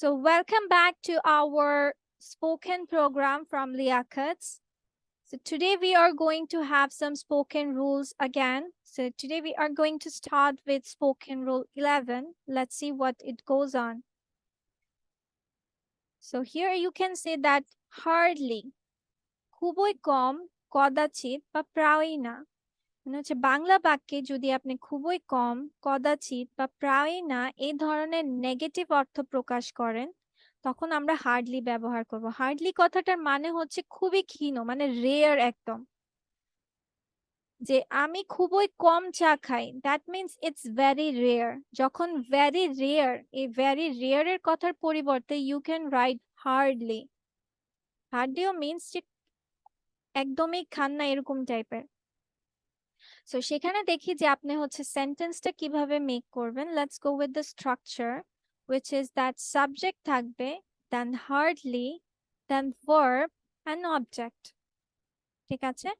So welcome back to our spoken program from Liakat. So today we are going to have some spoken rules again. So today we are going to start with spoken rule 11. Let's see what it goes on. So here you can say that hardly, খুবই কম, কদাচিৎ বা প্রায়ই না। মানে হচ্ছে বাংলা বাক্যে যদি আপনি খুবই কম, কদাচিৎ বা প্রায়ই না এই ধরনের নেগেটিভ অর্থ প্রকাশ করেন, তখন আমরা হার্ডলি ব্যবহার করব। হার্ডলি কথাটার মানে হচ্ছে খুবই ক্ষীণ, মানে রেয়ার একদম। যে আমি খুবই কম চা খাই, that means it's very rare. যখন ভেরি রেয়ার, এই ভেরি রেয়ার এর কথার পরিবর্তে ইউ ক্যান রাইট হার্ডলি। হার্ডলিও মিনস যে একদমই খান না এরকম টাইপের। সো সেখানে দেখি যে আপনি হচ্ছে সেন্টেন্সটা কিভাবে মেক করবেন। Let's go with the structure, which is that subject থাকবে, then hardly, then verb and object. ঠিক আছে,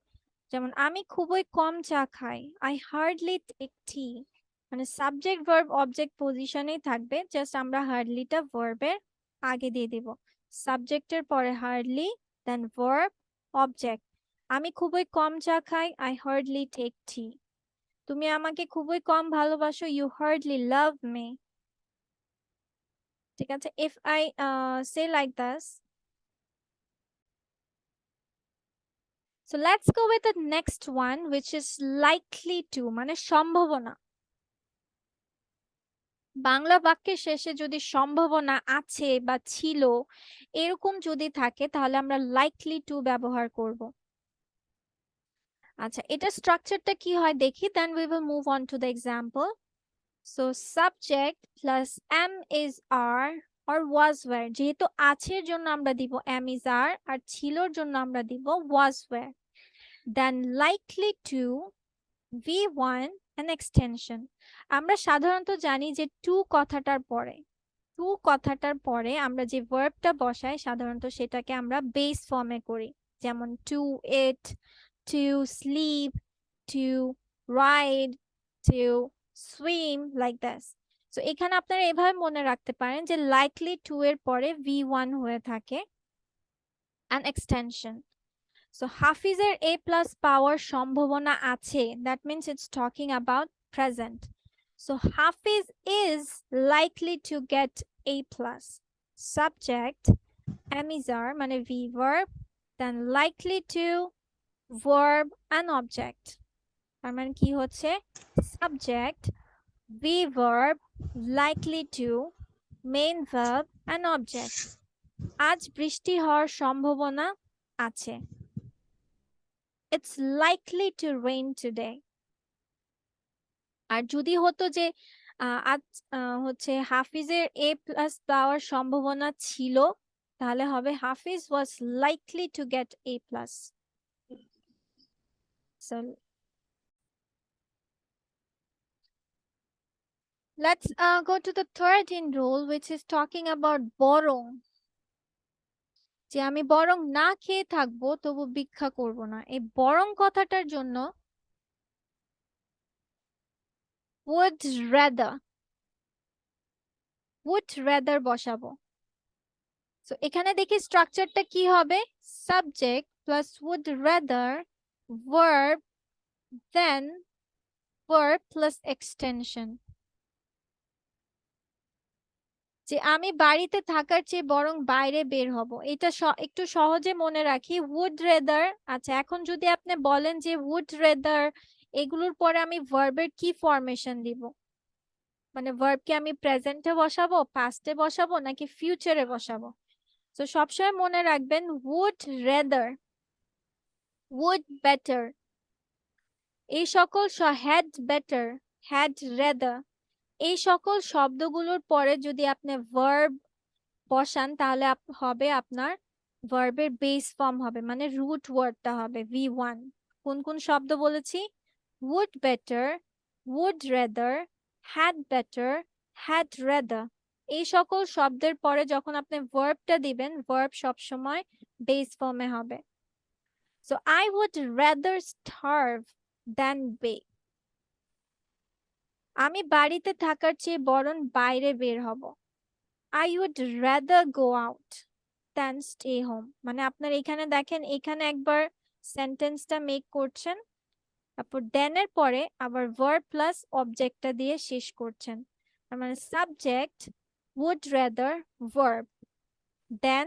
যেমন আমি খুবই কম চা খাই, আই হার্ডলি টেক টি। মানে সাবজেক্ট ভার্ব অবজেক্ট পজিশনেই থাকবে, জাস্ট আমরা হার্ডলিটা ভার্বের আগে দিয়ে দিব। সাবজেক্টের পরে হার্ডলি, দেন ভার্ব, অবজেক্ট। আমি খুবই কম চা খাই, আই হার্ডলি টেক টি। তুমি আমাকে খুবই কম ভালোবাসো, ইউ হার্ডলি লাভ মি। ঠিক আছে, if I say like this. So let's go with the next one, which is likely to, মানে সম্ভাবনা। বাংলা বাক্যের শেষে যদি সম্ভাবনা আছে বা ছিল এরকম যদি থাকে, তাহলে আমরা লাইকলি টু ব্যবহার করব। আচ্ছা, এটা স্ট্রাকচারটা কি হয় দেখি, then we will move on to the example. So subject plus am is are or was were, যেহেতু আছের জন্য আমরা দিব am is are, আর ছিলর জন্য আমরা দিব was were, then likely to v1 an extension। আমরা সাধারণত জানি যে টু কথাটার পরে আমরা যে ভার্বটা বসাই সাধারণত সেটাকে আমরা বেস ফর্মে করি, যেমন to eat, to sleep, to ride, to swim, like that. So এখানে আপনারা এভাবে মনে রাখতে পারেন যে লাইকলি টু এর পরে v1 হয়ে থাকে an extension। সো হাফিজের এ প্লাস পাওয়ার সম্ভাবনা আছে, that means it's talking about present. So Hafiz is likely to get A plus. Subject am is are মানে v verb, then likely to verb and object। তার মানে কি হচ্ছে, subject, v verb, likely to, main verb and object। আজ বৃষ্টি হওয়ার সম্ভাবনা আছে, it's likely to rain today। আর যদি হতো যে আজ হচ্ছে হাফিজের এ প্লাস পাওয়ার সম্ভাবনা ছিল, তাহলে হবে হাফিজ was likely to get a plus। So let's go to the third in rule, which is talking about বরং। যে আমি বরং না খেয়ে থাকবো তবু ভিক্ষা করব না, এই বরং কথাটার জন্য would rather বসাবো। সো এখানে দেখি স্ট্রাকচারটা কি হবে, subject plus would rather, verb, then verb plus extension। যে আমি বাড়িতে থাকার চেয়ে বরং বাইরে বের হব, এটা একটু সহজে মনে রাখি। would rather, আচ্ছা এখন যদি আপনি বলেন যে would rather, এগুলোর পরে আমি ভার্বের কি ফরমেশন দিব, মানে ভার্বকে আমি প্রেজেন্টে বসাবো, পাস্টে বসাবো নাকি ফিউচারে বসাবো। তো সবসময় মনে রাখবেন would rather, would better, এই সকল had better, had rather, এই সকল শব্দগুলোর পরে যদি আপনি ভার্ব বসান তাহলে হবে আপনার ভার্বের বেস ফর্ম হবে, মানে রুট ওয়ার্ডটা হবে v1। কোন কোন শব্দ বলেছি, would better, would rather, had better, had rather। এই সকল শব্দের পরে যখন আপনি ভার্বটা দিবেন, ভার্ব সবসময় বেস ফর্মে হবে। So I would rather starve than beg। আমি বাড়িতে থাকার চেয়ে বরং বাইরে বের হব। I would rather go out than stay home. মানে আপনার এখানে দেখেন, এখানে একবার সেন্টেন্সটা মেক করছেন, তারপর দেন এর পরে আবার ভার্ব প্লাস অবজেক্টটা দিয়ে শেষ করছেন। তার মানে subject would rather, verb, then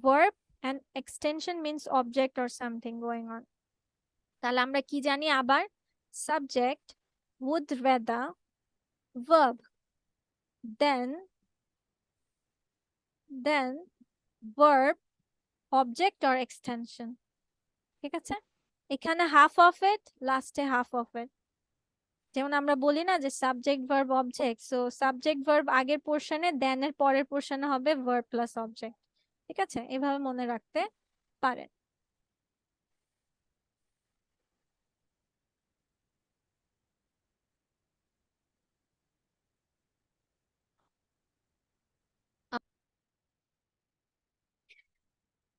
verb and extension means object or something going on. তাহলে আমরা কি জানি আবার? Subject would rather, verb, then verb, object or extension. ঠিক আছে, এখানে হাফ অফ ইট, লাস্টে হাফ অফ ইট। যেমন আমরা বলি না যে subject verb object, so subject verb আগের পোর্শনে, দেন এর পরের পোর্শনে হবে ভার্ব প্লাস অবজেক্ট। ঠিক আছে, এভাবে মনে রাখতে পারেন।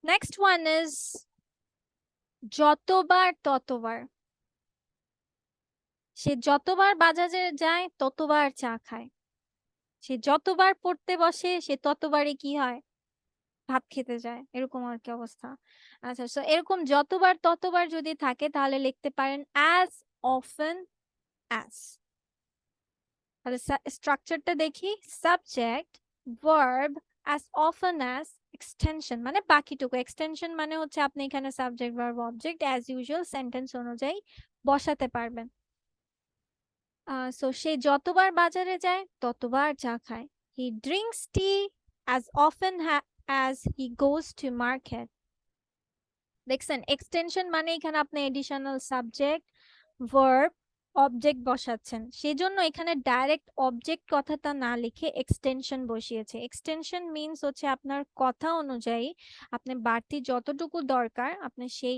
নেক্সট ওয়ান ইজ যতবার ততবার। সে যতবার বাজারে যায় ততবার চা খায়। সে যতবার পড়তে বসে সে ততবারই কি হয়? ভাত খেতে যায়, এরকম আর কি অবস্থা। আচ্ছা, সো এরকম যতবার ততবার যদি থাকে তাহলে লিখতে পারেন অ্যাজ অফেন অ্যাজ। তাহলে স্ট্রাকচারটা দেখি, subject, verb, as often as, extension মানে বাকিটুকু। এক্সটেনশন মানে হচ্ছে আপনি এখানে subject verb object as usual sentence অনুযায়ী বসাতে পারবেন। সো সে যতবার বাজারে যায় ততবার চা খায়। He drinks T as often as he goes to market. দেখছেন, এক্সটেনশন মানে এখানে আপনি এডিশনাল সাবজেক্ট, ভার্ব, অবজেক্ট বসাচ্ছেন, সেজন্য এখানে ডাইরেক্ট অবজেক্ট কথাটা না লিখে এক্সটেনশন বসিয়েছে। এক্সটেনশন মিন্স হচ্ছে আপনার কথা অনুযায়ী আপনি বাড়তি যতটুকু দরকার আপনি সেই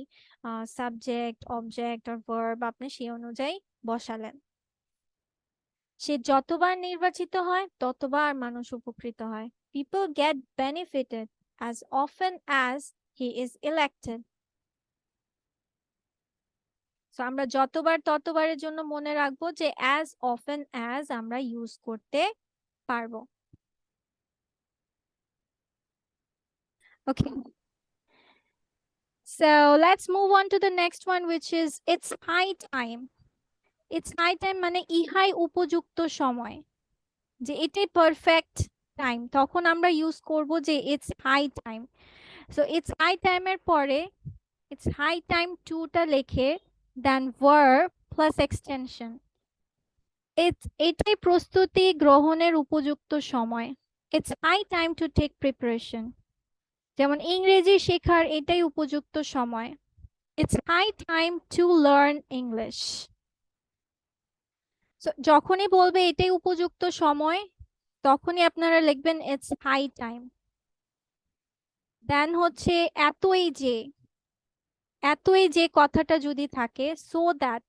সাবজেক্ট, অবজেক্ট আর ভার্ব আপনি সেই অনুযায়ী বসালেন। সে যতবার নির্বাচিত হয় ততবার মানুষ উপকৃত হয়। People get benefited as often as he is elected. So আমরা যতবার ততবারের জন্য মনে রাখবো যে as often as আমরা ইউজ করতে পারবো। Okay. So let's move on to the next one, which is it's high time. It's high time মানে ইহাই উপযুক্ত সময়, যে এটাই পারফেক্ট টাইম, তখন আমরা ইউজ করব যে it's high time. So it's high টাইমের পরে ইটস হাই টাইম টুটা লেখে দেন ভার্ব প্লাস এক্সটেনশন। এটাই প্রস্তুতি গ্রহণের উপযুক্ত সময়। It's high time to take preparation. যেমন ইংরেজি শেখার এটাই উপযুক্ত সময়। It's high time to learn English. যখনই বলবে এটাই উপযুক্ত সময় তখনই আপনারা লিখবেন ইটস হাই টাইম। দেন হচ্ছে এতই যে, এতই যে কথাটা যদি থাকে সো দ্যাট,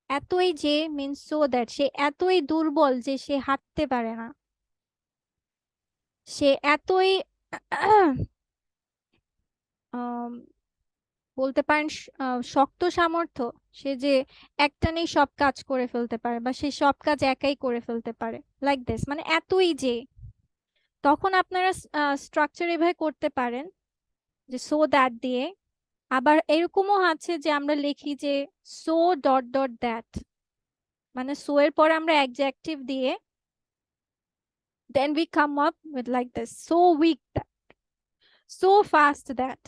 এতই যে মিন্স সো দ্যাট সে এতই দুর্বল যে সে হাঁটতে পারে না। সে এতই বলতে পারেন শক্ত সামর্থ্য, সে যে একটানেই সব কাজ করে ফেলতে পারে বা সে সব কাজ একাই করে ফেলতে পারে, লাইক দিস মানে এতই যে। তখন আপনারা স্ট্রাকচার এভাবে করতে পারেন যে সো দ্যাট দিয়ে। আবার এরকমও আছে যে আমরা লিখি যে সো ডট ডট দ্যাট, মানে সো এর পরে আমরা অ্যাডজেক্টিভ দিয়ে then we come up with like this, so weak that, so fast that,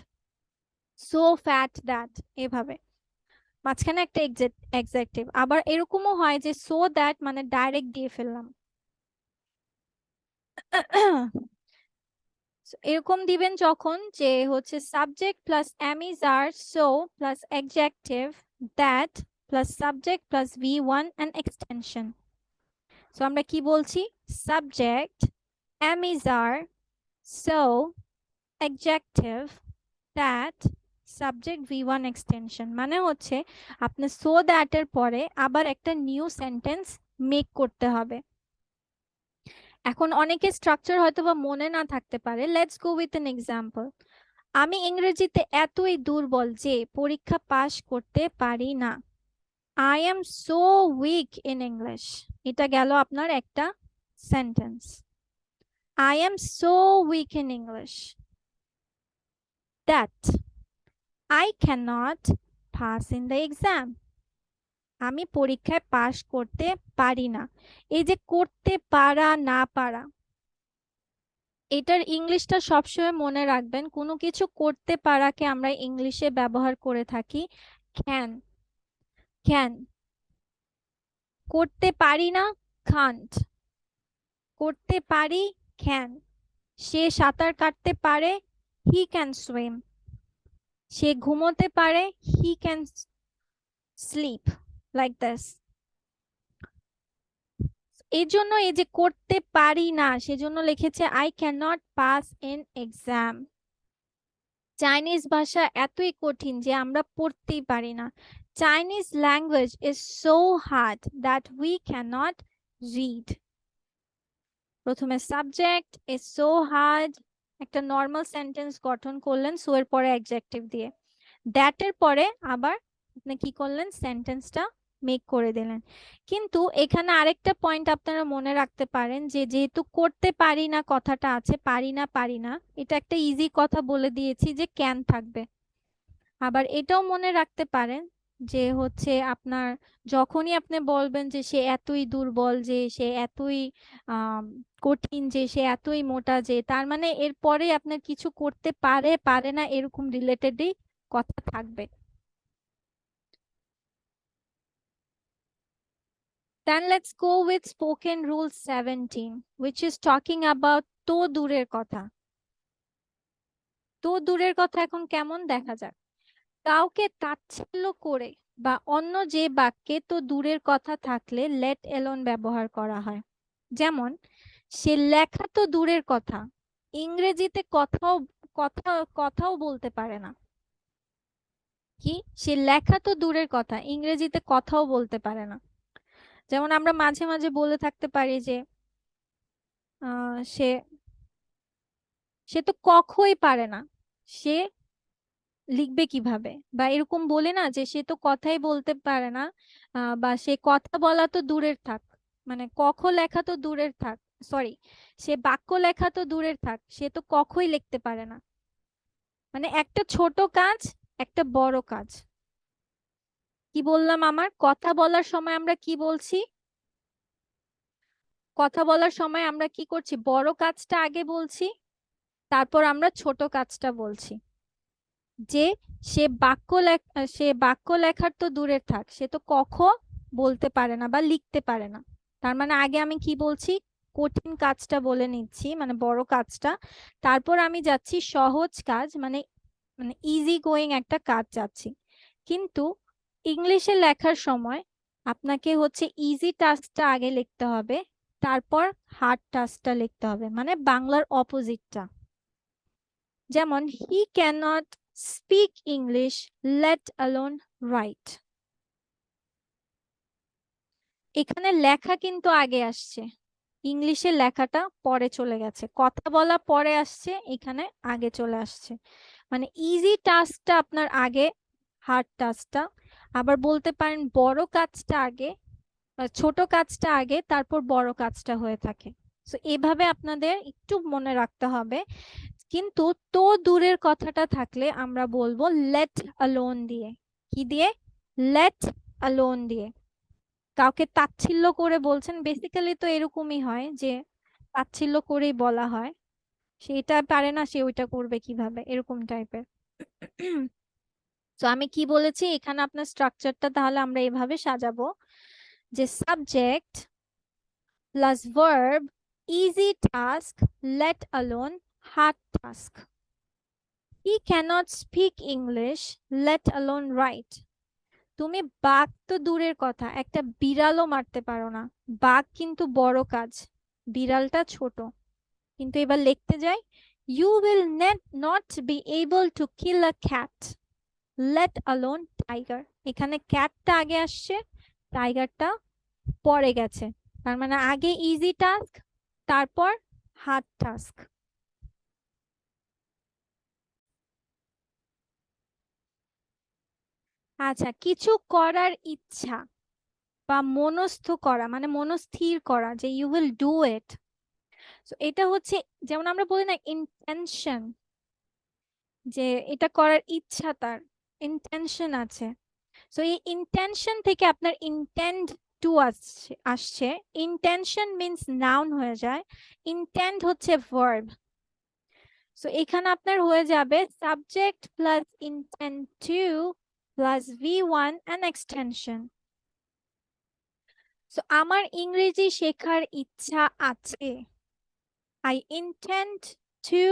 so fat that, এভাবে মাঝখানে একটা অ্যাডজেক্টিভ। আবার এরকমও হয় যে সো দ্যাট মানে ডাইরেক্ট দিয়ে ফেললাম। এরকম দিবেন যখন যে হচ্ছে subject plus am is are so plus adjective that plus subject plus V1 and extension. So আমরা কি বলছি? Subject am is are so adjective that subject V1 extension. মানে হচ্ছে আপনার সো দ্যাট এর পরে আবার একটা নিউ সেন্টেন্স মেক করতে হবে। এখন অনেকে স্ট্রাকচার হয়তো বা মনে না থাকতে পারে, let's go with an example. আমি ইংরেজিতে এতই দুর্বল যে পরীক্ষা পাশ করতে পারি না। I am so weak in English. এটা গেল আপনার একটা sentence. I am so weak in English that I cannot pass in the exam. আমি পরীক্ষায় পাশ করতে পারি না। এই যে করতে পারা না পারা, এটার ইংলিশটা সবসময় মনে রাখবেন। কোনো কিছু করতে পারাকে আমরা ইংলিশে ব্যবহার করে থাকি ক্যান। ক্যান। করতে পারি না, কান্ট। করতে পারি, ক্যান। সে সাঁতার কাটতে পারে, হি ক্যান সুইম। সে ঘুমোতে পারে, he can slip, like this. এই জন্য এই যে করতে পারি না, সেজন্য লিখেছে I can not pass in exam. Chinese ভাষা এতই কঠিন যে আমরা পড়তেই পারি না। Chinese language is so hard that we can not read. প্রথমে সাবজেক্ট ইজ সো হার্ড, একটা নর্মাল সেন্টেন্স গঠন করলেন সো এর পরে অ্যাডজেক্টিভ দিয়ে, দ্যাট এর পরে আবার আপনি কি করলেন, সেন্টেন্সটা মেক করে দিলেন। কিন্তু এখানে আরেকটা পয়েন্ট আপনারা মনে রাখতে পারেন যে যেহেতু করতে পারি না কথাটা আছে, পারি না, এটা একটা ইজি কথা বলে দিয়েছি যে ক্যান থাকবে। আবার এটাও মনে রাখতে পারেন যে হচ্ছে আপনার যখনই আপনি বলবেন যে সে এতই দুর্বল, যে সে এতই আহ কঠিন, যে সে এতই মোটা, যে তার মানে এরপরে আপনার কিছু করতে পারে পারে না এরকম রিলেটেডই কথা থাকবে। Then let's go with spoken rule 17, which is talking about তো দূরের কথা। তো দূরের কথা এখন কেমন দেখা যাক। কাউকে তাচ্ছিল্য করে বা অন্য যে বাক্যে তো দূরের কথা থাকলে লেট এলোন ব্যবহার করা হয়। যেমন সে লেখা তো দূরের কথা, ইংরেজিতে কথাও বলতে পারে না। কি, সে লেখা তো দূরের কথা, ইংরেজিতে কথাও বলতে পারে না। যেমন আমরা মাঝে মাঝে বলে থাকতে পারি যে সে সে তো কখই পারে না, সে লিখবে কিভাবে, বা এরকম বলে না যে সে তো কথাই বলতে পারে না, বা সে কথা বলা তো দূরের থাক, মানে কখ লেখা তো দূরের থাক, সরি, সে বাক্য লেখা তো দূরের থাক, সে তো কখই লিখতে পারে না। মানে একটা ছোট কাজ, একটা বড় কাজ। কি বললাম, আমার কথা বলার সময় আমরা কি বলছি, কথা বলার সময় আমরা কি করছি, বড় কাজটা আগে বলছি, তারপর আমরা ছোট কাজটা বলছি। যে সে বাক্য লেখার তো দূরের থাক, সে তো বলতে পারে না বা লিখতে পারে না। তার মানে আগে আমি কি বলছি, কঠিন কাজটা বলে নিচ্ছি, মানে বড় কাজটা, তারপর আমি যাচ্ছি সহজ কাজ, মানে মানে ইজি গোয়িং একটা কাজ যাচ্ছি। কিন্তু ইংলিশে লেখার সময় আপনাকে হচ্ছে ইজি টাস্কটা আগে লিখতে হবে, তারপর হার্ড টাস্কটা লিখতে হবে, মানে বাংলার অপোজিটটা। যেমন he can't speak English let alone write. এখানে লেখা কিন্তু আগে আসছে, ইংলিশে লেখাটা পরে চলে গেছে, কথা বলা পরে আসছে, এখানে আগে চলে আসছে। মানে ইজি টাস্কটা আপনার আগে, হার্ড টাস্কটা। আবার বলতে পারেন বড় কাজটা আগে, ছোট কাজটা আগে, তারপর বড় কাজটা হয়ে থাকে। তো এভাবে আপনাদের একটু মনে রাখতে হবে। কিন্তু তো দূরের কথাটা থাকলে আমরা বলবো লেট অ্যালোন দিয়ে। কি দিয়ে, লেট অ্যালোন দিয়ে। কাউকে তাচ্ছিল্য করে বলছেন, বেসিক্যালি তো এরকমই হয় যে তাচ্ছিল্য করেই বলা হয়, সে এটা পারে না, সে ওইটা করবে কিভাবে, এরকম টাইপের। তো আমি কি বলেছি এখানে, আপনার স্ট্রাকচারটা তাহলে আমরা এভাবে সাজাবো যে subject plus verb, easy task, let alone, hard task. He can't speak English let alone write. তুমি বাঘ তো দূরের কথা, একটা বিড়ালও মারতে পারো না। বাঘ কিন্তু বড় কাজ, বিড়ালটা ছোট। কিন্তু এবার লিখতে যাই, you will not be able to kill a cat let alone tiger. এখানে ক্যাটটা আগে আসছে, টাইগারটা পরে গেছে। তার মানে আগে ইজি টাস্ক, তারপর হার্ড টাস্ক। আচ্ছা, কিছু করার ইচ্ছা বা মনস্থ করা, মানে মনস্থির করা যে you will do it. So এটা হচ্ছে যেমন আমরা বলি না ইন্টেনশন, যে এটা করার ইচ্ছা, তার ইন্টেনশন আছে। সো এই ইন্টেনশন থেকে আপনার ইন্টেন্ড টু আসছে আসছে ইন্টেনশন মিন্স নাউন হয়ে যায়, ইন্টেন্ড হচ্ছে ভার্ব। সো এখানে আপনার হয়ে যাবে subject plus intend to plus V1 and extension. So আমার ইংরেজি শেখার ইচ্ছা আছে, I intend to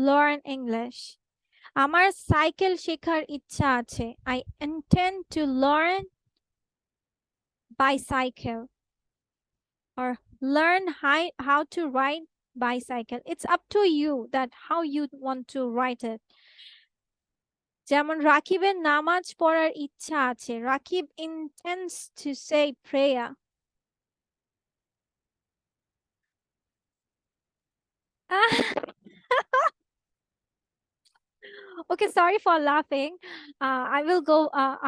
learn English. আমার সাইকেল শেখার ইচ্ছা আছে, I intend to learn bicycle or learn how to ride bicycle. It's up to you that how you want to write it. যেমন রাকিবের নামাজ পড়ার ইচ্ছা আছে, Rakib intends to say prayer. Okay, sorry for laughing. I will go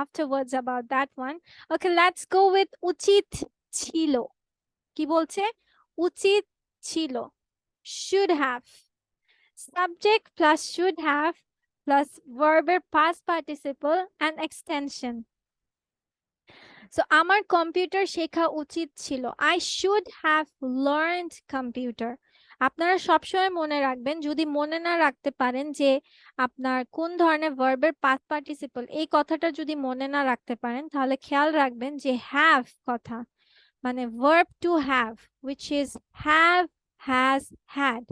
afterwards about that one. Okay, let's go with উচিত ছিল। কি বলছে? উচিত ছিল, should have. Subject plus should have plus verb past participle and extension. So আমার computer শেখা উচিত ছিল, I should have learned computer. আপনারা সবসময় মনে রাখবেন, যদি মনে না রাখতে পারেন যে আপনার কোন ধরনের ভার্বের পাস্ট পার্টিসিপল, এই কথাটা যদি মনে না রাখতে পারেন, তাহলে খেয়াল রাখবেন যে হ্যাভ কথা, মানে verb to have, which is have, has, had,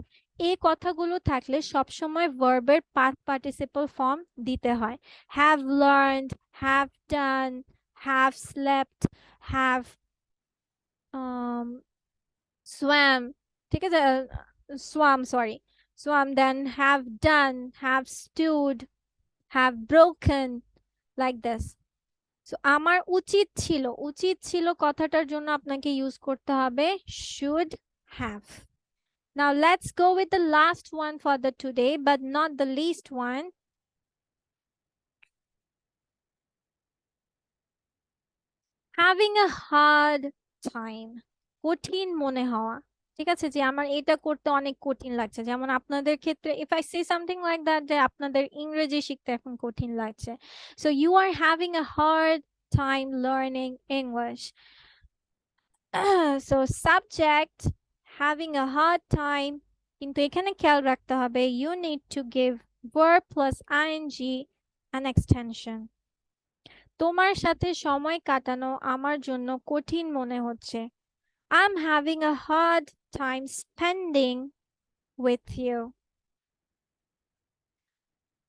এই কথাগুলো থাকলে সবসময় ভার্বের পাস্ট পার্টিসিপল ফর্ম দিতে হয়। have learned, have done, have slept, have swam, ঠিক আছে, swam, sorry, swam, then have done, have stood, have broken, like this. So আমার উচিত ছিল, উচিত ছিল কথাটার জন্য আপনাকে ইউজ করতে হবে should have. Now let's go with the last one for the today, but not the least one. Having a hard time, কঠিন মনে হওয়া। ঠিক আছে, যে আমার এটা করতে অনেক কঠিন লাগছে, যেমন আপনাদের ক্ষেত্রে if I say something like that, যে আপনাদের ইংরেজি শিখতে এখন কঠিন লাগছে, so you are having a hard time learning English. So subject having a hard time, কিন্তু এখানে খেয়াল রাখতে হবে you need to give verb plus ing an extension. তোমার সাথে সময় কাটানো আমার জন্য কঠিন মনে হচ্ছে, I'm having a hard time spending with you.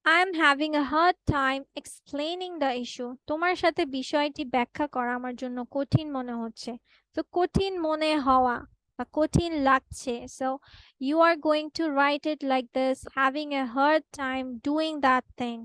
I'm having a hard time explaining the issue. তোমার সাথে বিষয়টি ব্যাখ্যা করা আমার জন্য কঠিন মনে হচ্ছে। তো কঠিন মনে হওয়া বা কঠিন লাগছে, so you are going to write it like this, having a hard time doing that thing.